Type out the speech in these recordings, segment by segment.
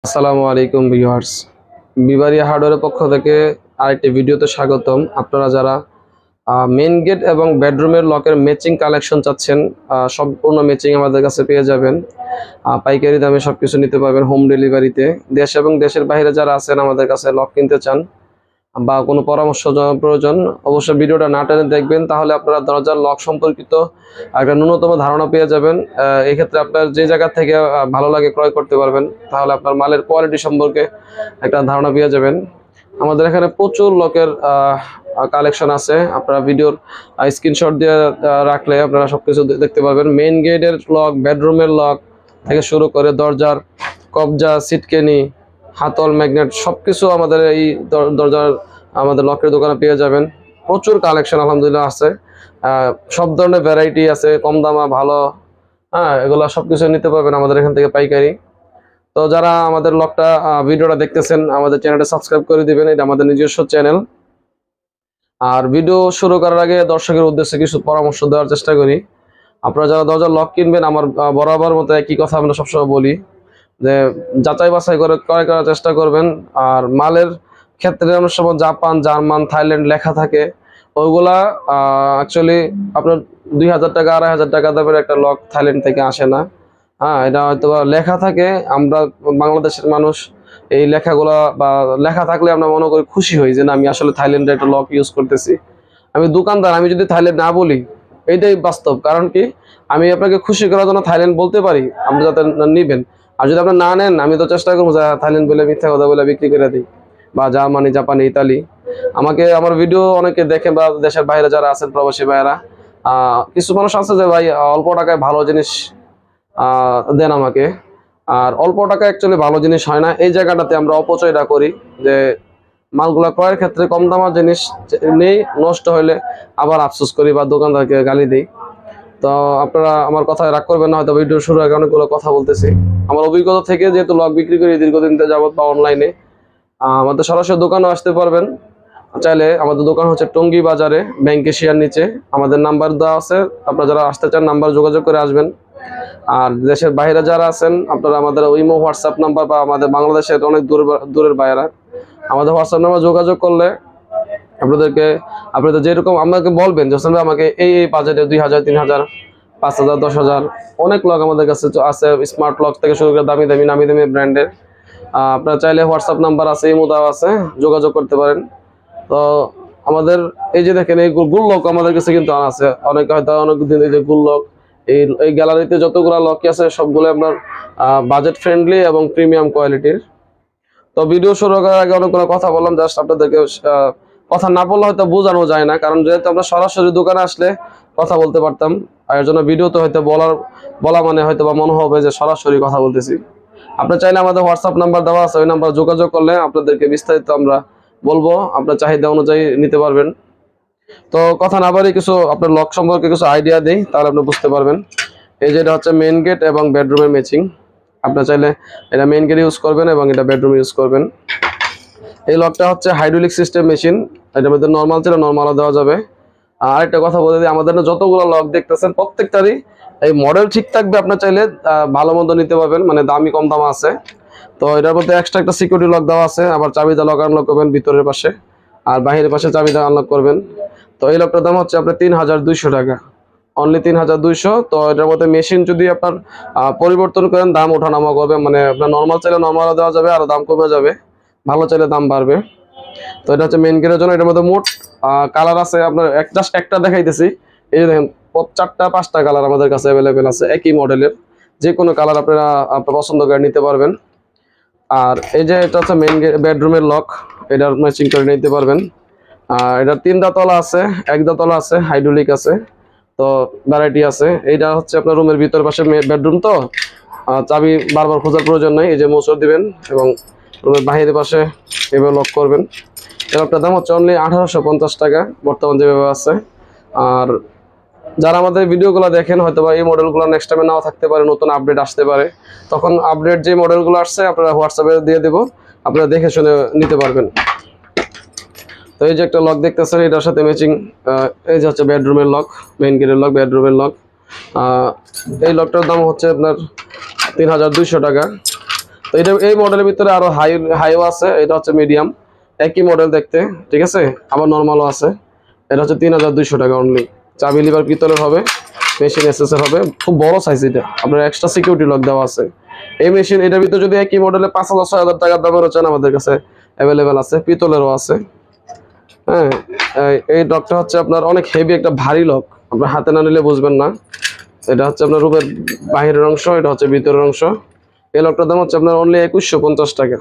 আসসালামু আলাইকুম ভিউয়ার্স, বিবারিয়া হার্ডওয়্যারের পক্ষ থেকে আরেকটি ভিডিওতে স্বাগতম। আপনারা যারা মেইন গেট এবং বেডরুমের লকের ম্যাচিং কালেকশন চাচ্ছেন, সম্পূর্ণ ম্যাচিং আমাদের কাছে পেয়ে যাবেন। পাইকারি দামে সবকিছু নিতে পারবেন হোম ডেলিভারিতে। দেশ এবং দেশের বাইরে যারা আছেন আমাদের কাছে লক কিনতে চান বা কোনো পরামর্শ প্রয়োজন, অবশ্যই ভিডিওটা না টেনে দেখবেন, তাহলে আপনারা দরজার লক সম্পর্কিত একটা ন্যূনতম ধারণা পেয়ে যাবেন। এই ক্ষেত্রে আপনার যে জায়গা থেকে ভালো লাগে ক্রয় করতে পারবেন, তাহলে আপনার মালের কোয়ালিটি সম্পর্কে একটা ধারণা পেয়ে যাবেন। আমাদের এখানে প্রচুর লকের কালেকশন আছে। আপনারা ভিডিওর স্ক্রিনশট দিয়ে রাখলে আপনারা সবকিছু দেখতে পারবেন। মেইন গেটের লক, বেডরুমের লক থেকে শুরু করে দরজার কবজা, সিটকেনি, হাতল, ম্যাগনেট সবকিছু আমাদের এই দরজার আমাদের লকের দোকানে পেয়ে যাবেন। প্রচুর কালেকশন আলহামদুলিল্লাহ আছে। সব ধরনের ভ্যারাইটি আছে, কম দামা ভালো। এগুলো সবকিছু নিতে পারবেন আমাদের এখান থেকে পাইকারি। তো যারা আমাদের লকটা ভিডিওটা দেখতেছেন, আমাদের চ্যানেলটা সাবস্ক্রাইব করে দিবেন। এটা আমাদের নিজস্ব চ্যানেল। আর ভিডিও শুরু করার আগে দর্শকের উদ্দেশ্যে কিছু পরামর্শ দেওয়ার চেষ্টা করি। আপনারা যারা দরজার লক কিনবেন, আমার বরাবর মতো একই কথা আমরা সবসময় বলি যে যাচাই বাছাই করে ক্রয় করার চেষ্টা করবেন। আর মালের ক্ষেত্রে অনেক সময় জাপান, জার্মান, থাইল্যান্ড লেখা থাকে, ওইগুলা অ্যাকচুয়ালি আপনার 2000 টাকা 2500 টাকা দামের একটা লক থাইল্যান্ড থেকে আসে না। এটা হয়তো লেখা থাকে। আমরা বাংলাদেশের মানুষ এই লেখাগুলা বা লেখা থাকলে আমরা মনে করি, খুশি হই যে না, আমি আসলে থাইল্যান্ডের একটা লক ইউজ করতেছি। আমি দোকানদার, আমি যদি থাইল্যান্ড না বলি, এইটাই বাস্তব। কারণ কি, আমি আপনাকে খুশি করার জন্য থাইল্যান্ড বলতে পারি, আপনি যাতে নিবেন। আর যদি আপনি না নেন, আমি তো চেষ্টা করবো যে থাইল্যান্ড বলে মিথ্যা কথা বলে বিক্রি করে দিই, বা জার্মানি, জাপানি, ইতালি। আমাকে আমার ভিডিও অনেকে দেখে, বা দেশের বাইরে যারা আছেন প্রবাসী ভাইয়েরা, কিছু মানুষ আছে যে ভাই অল্প টাকায় ভালো জিনিস দেন আমাকে। আর অল্প টাকা অ্যাকচুয়ালি ভালো জিনিস হয় না। এই জায়গাটাতে আমরা অপচয়টা করি যে মালগুলা ক্রয়ের ক্ষেত্রে কম দামের জিনিস নেই, নষ্ট হলে আবার আফসোস করি বা দোকানদারকে গালি দিই। তো আপনারা আমার কথায় রাগ করবেন না, হয়তো ভিডিও শুরু আগে অনেকগুলো কথা বলতেছি। আমার অভিজ্ঞতা থেকে, যেহেতু লক বিক্রি করি দীর্ঘদিন যাবত বা অনলাইনে, আমাদের সরাসরি দোকানেও আসতে পারবেন চাইলে। আমাদের দোকান হচ্ছে টঙ্গী বাজারে, ব্যাংক এশিয়ার নিচে। আমাদের নাম্বার দেওয়া আছে, আপনারা যারা আসতে চান নাম্বার যোগাযোগ করে আসবেন। আর দেশের বাইরে যারা আছেন, আপনারা আমাদের ইমো, হোয়াটসঅ্যাপ নাম্বার, বা আমাদের বাংলাদেশের অনেক দূরের বাইরে আমাদের হোয়াটসঅ্যাপ নাম্বার যোগাযোগ করলে আপনাদের যেরকম আমাকে বলবেন যে আমাকে এই বাজেটে 2000, 3000, 5000, 10,000 অনেক লক আমাদের কাছে আছে। স্মার্ট লক থেকে শুরু করে দামি দামি নামি দামি ব্র্যান্ডের। আপনারা চাইলে হোয়াটসঅ্যাপ নাম্বার আছে, ইমো দেওয়া আছে, যোগাযোগ করতে পারেন। তো আমাদের এই যে দেখেন, এই গুল লক আমাদের কাছে কিন্তু আছে। অনেকে হয়তো অনেকদিন এই যে গুল লক, এই গ্যালারিতে যতগুলো লক আছে সবগুলো আপনার বাজেট ফ্রেন্ডলি এবং প্রিমিয়াম কোয়ালিটির। তো ভিডিও শুরু করার আগে অনেকগুলো কথা বললাম, জাস্ট আপনাদেরকে কথা না বললে হয়তো বোঝানো যায় না। কারণ যেহেতু আমরা সরাসরি দোকানে আসলে কথা বলতে পারতাম, আর এর জন্য ভিডিওতে হয়তো বলা মানে হয়তো বা মনে হবে যে সরাসরি কথা বলতেছি। আপনি চাইলে আমাদের হোয়াটসঅ্যাপ নাম্বার দেওয়া আছে, ওই নাম্বার যোগাযোগ করলে আপনাদেরকে বিস্তারিত আমরা বলবো, আপনার চাহিদা অনুযায়ী নিতে পারবেন। তো কথা না বাড়ি কিছু আপনার লক সম্পর্কে কিছু আইডিয়া দেই, তাহলে আপনি বুঝতে পারবেন। এই যে এটা হচ্ছে মেইন গেট এবং বেডরুমের ম্যাচিং। আপনার চাইলে এটা মেইন গেট ইউজ করবেন এবং এটা বেডরুম ইউজ করবেন। এই লকটা হচ্ছে হাইড্রোলিক সিস্টেম মেশিন। এটার মধ্যে নর্মাল ছিল, নর্মালও দেওয়া যাবে। আর একটা কথা বলে দিই, আমাদের যতগুলো লক দেখতেছেন প্রত্যেকটারই এই মডেল ঠিক থাকবে। আপনার চাইলে ভালো মন্দ নিতে পারবেন, মানে দামি কম দাম আছে। তো এটার মধ্যে এক্সট্রা একটা সিকিউরিটি লক দেওয়া আছে, আবার চাবি দিয়ে লক আনলক করবেন ভিতরের পাশে, আর বাহিরের পাশে চাবি দিয়ে আনলক করবেন। তো এই লকটার দাম হচ্ছে আপনার 3200 টাকা, অনলি 3200। তো এটার মধ্যে মেশিন যদি আপনার পরিবর্তন করেন, দাম ওঠানামা করবে। মানে আপনার নর্মাল চাইলে নর্মালও দেওয়া যাবে, আরো দাম কমে যাবে, ভালো চাইলে দাম বাড়বে। তো এটা হচ্ছে মেইন গেটের জন্য। এটার মধ্যে মোট কালার আছে, আপনার জাস্ট একটা দেখাইতেছি। এই যে দেখেন, 4টা 5টা কালার আমাদের কাছে অ্যাভেলেবেল আছে, একই মডেলের। যে কোনো কালার আপনারা পছন্দ করে নিতে পারবেন। আর এই যে এটা হচ্ছে মেইন বেডরুমের লক, এটার ম্যাচিং করে নিতে পারবেন। এটা 3 তলা আছে, 1 তলা আছে, হাইড্রোলিক আছে। তো ভ্যারাইটি আছে। এইটা হচ্ছে আপনার রুমের ভিতর পাশে বেডরুম, তো চাবি বারবার খোঁজার প্রয়োজন নেই। এই যে মোচড় দিবেন এবং রুমের বাহিরের পাশে এভাবে লক করবেন। এর লকটার দাম হচ্ছে অনলি 1850 টাকা বর্তমান যেভাবে আছে। আর যারা আমাদের ভিডিওগুলো দেখেন, হয়তো বা এই মডেলগুলো নেক্সট টাইমে নাও থাকতে পারে, নতুন আপডেট আসতে পারে। তখন আপডেট যে মডেলগুলো আসছে আপনারা হোয়াটসঅ্যাপে দিয়ে দেবো, আপনারা দেখে শুনে নিতে পারবেন। তো এই যে একটা লক দেখতেছেন, এটার সাথে ম্যাচিং এই যে হচ্ছে বেডরুমের লক, মেইন গেটের লক, বেডরুমের লক। এই লকটার দাম হচ্ছে আপনার 3200 টাকা। তো তো এটা এই মডেলের ভিতরে আরো হাইও আছে, এটা হচ্ছে মিডিয়াম, একই মডেল দেখতে, ঠিক আছে। আবার নর্মালও আছে। এটা হচ্ছে 3200 টাকা অনলি। চাবি লিভার পিতলের হবে, মেশিন এসএসএর হবে, খুব বড় সাইজ। এটা আপনার এক্সট্রা সিকিউরিটি লক দেওয়া আছে। এই মেশিন এটার ভিতরে যদি একই মডেলে 5000 6000 টাকার দামের চান আমাদের কাছে অ্যাভেলেবেল আছে, পিতলেরও আছে। হ্যাঁ, এই লকটা হচ্ছে আপনার অনেক হেভি, একটা ভারী লক, আপনার হাতে না নিলে বুঝবেন না। এটা হচ্ছে আপনার রুমের বাহিরের অংশ, এটা হচ্ছে ভিতরের অংশ। এই লকটার দাম হচ্ছে আপনার অনলি 2150 টাকা,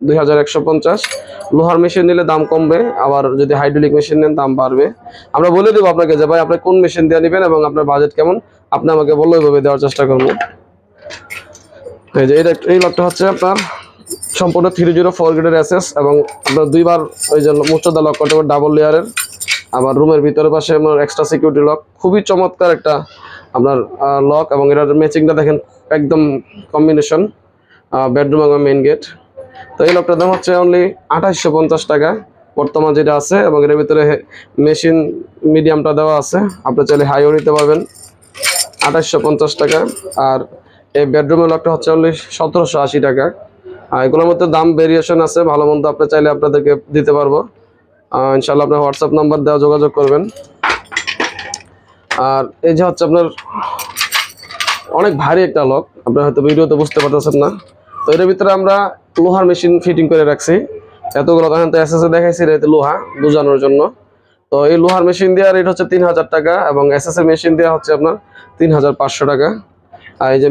2150। লোহার মেশিন নিলে দাম কমবে, আবার যদি হাইড্রোলিক মেশিন নেন দাম বাড়বে। আমরা বলে দেবো আপনাকে যে ভাই আপনি কোন মেশিন দিয়ে নেবেন এবং আপনার বাজেট কেমন, আপনি আমাকে বললে ওইভাবে দেওয়ার চেষ্টা করবো। এই যে এই লকটা হচ্ছে আপনার সম্পূর্ণ 304 গ্রেডের এসএস, এবং আপনার দুইবার ওই যে মুচোদা লক করতে হবে ডাবল লেয়ারের। আবার রুমের ভিতরের পাশে আপনার এক্সট্রা সিকিউরিটি লক, খুবই চমৎকার একটা আপনার লক। এবং এটার ম্যাচিংটা দেখেন একদম কম্বিনেশন, বেডরুম এবং মেইন গেট। তো এই লকটার দাম হচ্ছে অনলি 2850 টাকা বর্তমান যেটা আছে, এবং এর ভিতরে মেশিন মিডিয়ামটা দেওয়া আছে, আপনি চাইলে হাইও নিতে পারবেন, 2850 টাকা। আর এই বেডরুমের লকটা হচ্ছে অনলি 1780 টাকা। এগুলোর মধ্যে দাম ভেরিয়েশন আছে, ভালো মন্দ আপনি চাইলে আপনাদেরকে দিতে পারবো। ইনশাল্লাহ আপনার হোয়াটসঅ্যাপ নাম্বার দেওয়া যোগাযোগ করবেন। আর এই যে হচ্ছে আপনার অনেক ভারী একটা লক, আপনারা হয়তো ভিডিওতে বুঝতে পারতেছেন না। তো এর ভিতরে আমরা লোহার মেশিন ফিটিং করে রাখছি, এতগুলো তখন তো এসএসএ দেখাইছি, এটা লোহা বোঝানোর জন্য। তো এই লোহার মেশিন দেওয়ার রেট হচ্ছে 3000 টাকা, এবং এসএসএ মেশিন দেওয়া হচ্ছে আপনার 3500 টাকা। আর এই যে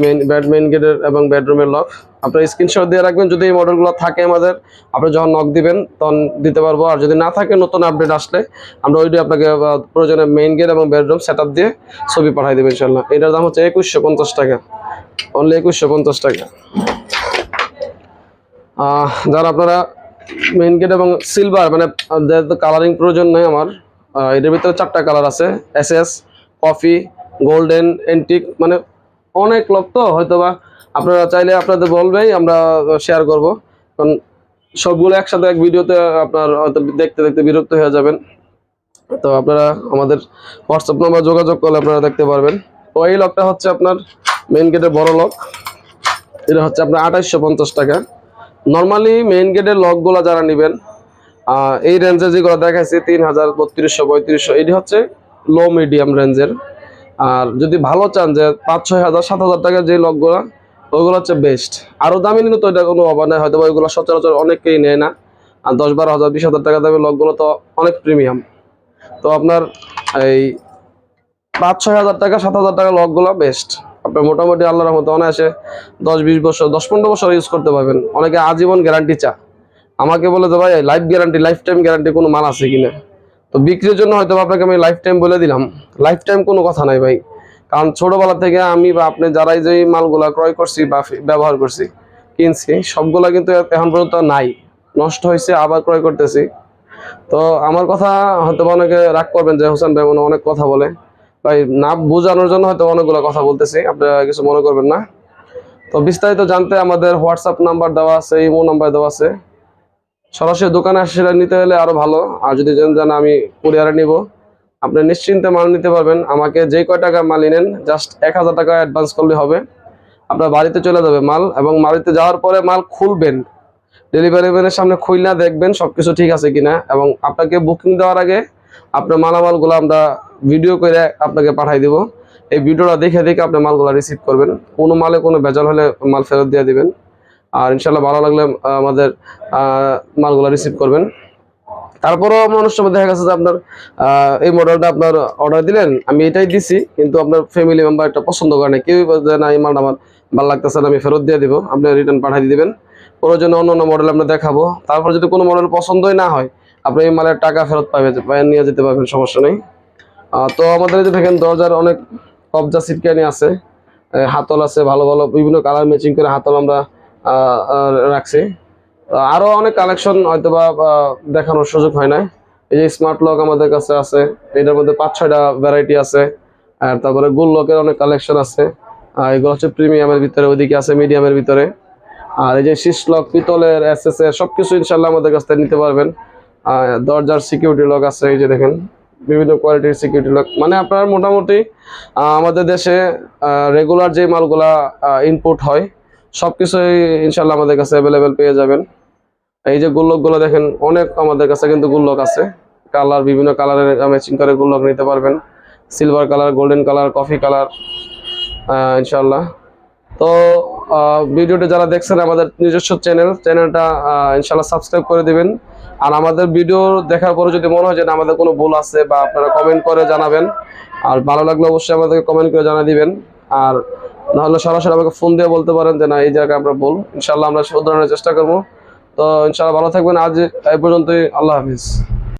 মেইন গেটের এবং বেডরুমের লক আপনার স্ক্রিনশট দিয়ে রাখবেন, যদি এই মডেলগুলো থাকে আমাদের, আপনি যখন নক দিবেন তখন দিতে পারবো। আর যদি না থাকে, নতুন আপডেট আসলে আমরা ওইটি আপনাকে প্রয়োজনে মেইন গেট এবং বেডরুম সেটআপ দিয়ে ছবি পাঠিয়ে দেবেন ইনশাল্লাহ। এটার দাম হচ্ছে 2150 টাকা, অনলি 2150 টাকা। যারা আপনারা মেইন গেট এবং সিলভার মানে কালারিং প্রয়োজন নেই আমার, এটার ভিতরে 4টা কালার আছে, এসএস, কফি, গোল্ডেন, এন্টিক, মানে অনেক লোক তো হয়তোবা আপনারা চাইলে আপনাদের বলবেই, আমরা শেয়ার করব, কারণ সবগুলো একসাথে এক ভিডিওতে আপনার হয়তো দেখতে দেখতে বিরক্ত হয়ে যাবেন। তো আপনারা আমাদের হোয়াটসঅ্যাপ নাম্বার যোগাযোগ করলে আপনারা দেখতে পারবেন। তো এই লকটা হচ্ছে আপনার মেইন গেটের বড় লক, এটা হচ্ছে আপনার 2850 টাকা। নর্মালি মেইন গেটের লকগুলো যারা নেবেন এই রেঞ্জে যেগুলো দেখাইছি 3000 3200 3500, এটি হচ্ছে লো মিডিয়াম রেঞ্জের। আর যদি ভালো চান যে 5-6 হাজার 7 হাজার টাকার যে লকগুলো, ওইগুলো হচ্ছে বেস্ট। আরও দামি নিলে তো এটা কোনো অভাব নেই, হয়তো ওইগুলো সচরাচর অনেকেই নেয় না। আর 10-12 হাজার 20 হাজার টাকা দামের লকগুলো তো অনেক প্রিমিয়াম। তো আপনার এই 5-6 হাজার টাকা 7 হাজার টাকা লকগুলো বেস্ট। আপনার মোটামুটি আল্লাহর রহমতে অনায়াসে 10-20 বছর 10-15 বছর ইউজ করতে পারবেন। অনেকে আজীবন গ্যারান্টি চা, আমাকে বলে যে ভাই life guarantee, life time guarantee কোনো মাল আছে কিনা। তো বিক্রির জন্য হয়তো আপনাকে আমি লাইফ টাইম বলে দিলাম, লাইফ টাইম কোনো কথা নাই ভাই। কারণ ছোটবেলা থেকে আমি বা আপনি যারাই যে মালগুলা ক্রয় করছি বা ব্যবহার করছি কিনছি, সবগুলা কিন্তু এখন পর্যন্ত নাই, নষ্ট হয়েছে, আবার ক্রয় করতেছি। তো আমার কথা হয়তো অনেকে রাগ করবেন যে হোসেন ভাই অনেক কথা বলে, ভাই না বোঝানোর জন্য হয়তো অনেকগুলো কথা বলতেছি, আপনারা কিছু মনে করবেন না। তো বিস্তারিত জানতে আমাদের হোয়াটসঅ্যাপ নাম্বার দেওয়া আছে, ইমো নাম্বার দেওয়া আছে। সরাসরি দোকানে আসে সেটা নিতে হলে আরো ভালো। আর যদি জান আমি কুরিয়ারে নিব, আপনি নিশ্চিন্তে মাল নিতে পারবেন। আমাকে যে কয় টাকা মাল নেন জাস্ট 1000 টাকা অ্যাডভান্স করলে হবে, আপনার বাড়িতে চলে যাবে মাল। এবং বাড়িতে যাওয়ার পরে মাল খুলবেন, ডেলিভারি ম্যানের সামনে খুলনা দেখবেন সবকিছু ঠিক আছে কিনা। এবং আপনাকে বুকিং দেওয়ার আগে আপনার মালামালগুলো আমরা ভিডিও করে আপনাকে পাঠাই দিব, এই ভিডিওটা দেখে দেখে আপনি মালগুলো রিসিভ করবেন। কোনো মালে কোনো ভেজাল হলে মাল ফেরত দিয়ে দিবেন। আর ইনশাল্লাহ ভালো লাগলে আমাদের মালগুলো রিসিভ করবেন। তারপরেও মানুষ সময় দেখা গেছে যে আপনার এই মডেলটা আপনার অর্ডার দিলেন, আমি এটাই দিছি, কিন্তু আপনার ফ্যামিলি মেম্বার এটা পছন্দ করে না, কেউই বলছে না এই মালটা আমার ভালো লাগতেছে না, আমি ফেরত দিয়ে দিব, আপনি রিটার্ন পাঠিয়ে দিবেন। প্রয়োজনে অন্য অন্য মডেল আমরা দেখাবো। তারপর যদি কোনো মডেল পছন্দই না হয়, আপনি এই মালের টাকা ফেরত পাবেন, নিয়ে যেতে পারবেন, সমস্যা নেই। তো আমাদের এই যে দেখেন দরজার অনেক কবজা সিটকানি আছে, হাতল আছে, ভালো ভালো বিভিন্ন কালার ম্যাচিং করে হাতল আমরা রাখছি। আরো অনেক কালেকশন হয়তো বা দেখানোর সুযোগ হয় না। এই যে স্মার্ট লক আমাদের কাছে আছে, এটার মধ্যে 5-6টা ভ্যারাইটি আছে। আর তারপরে গোল লকের অনেক কালেকশন আছে, এগুলো হচ্ছে প্রিমিয়ামের ভিতরে, ওইদিকে আছে মিডিয়ামের ভিতরে। আর এই যে শীষ লক, পিতলের, এসএসএ সবকিছু ইনশাল্লাহ আমাদের কাছ থেকে নিতে পারবেন। দরজার সিকিউরিটি লক আছে, এই যে দেখেন বিভিন্ন কোয়ালিটির সিকিউরিটি লক। মানে আপনার মোটামুটি আমাদের দেশে রেগুলার যে মালগুলা ইনপুট হয় সবকিছুই ইনশাল্লাহ আমাদের কাছে অ্যাভেলেবেল পেয়ে যাবেন। এই যে গুল্লকগুলো দেখেন, অনেক আমাদের কাছে কিন্তু গুল্লক আছে, কালার বিভিন্ন কালারের ম্যাচিং করে গুল্লক নিতে পারবেন, silver colour, golden colour, coffee colour ইনশাল্লাহ। তো ভিডিওটি যারা দেখছেন, আমাদের নিজস্ব চ্যানেলটা ইনশাল্লাহ সাবস্ক্রাইব করে দিবেন। আর আমাদের ভিডিও দেখার পরে যদি মনে হয় যে না, আমাদের কোনো ভুল আছে, বা আপনারা কমেন্ট করে জানাবেন। আর ভালো লাগলে অবশ্যই আমাদেরকে কমেন্ট করে জানিয়ে দিবেন। আর নাহলে সরাসরি আমাকে ফোন দিয়ে বলতে পারেন যে না, এই জায়গায় আমরা ভুল, ইনশাল্লাহ আমরা শুধরানোর চেষ্টা করবো। তো ইনশাল্লাহ ভালো থাকবেন। আজ এই পর্যন্তই, আল্লাহ হাফিজ।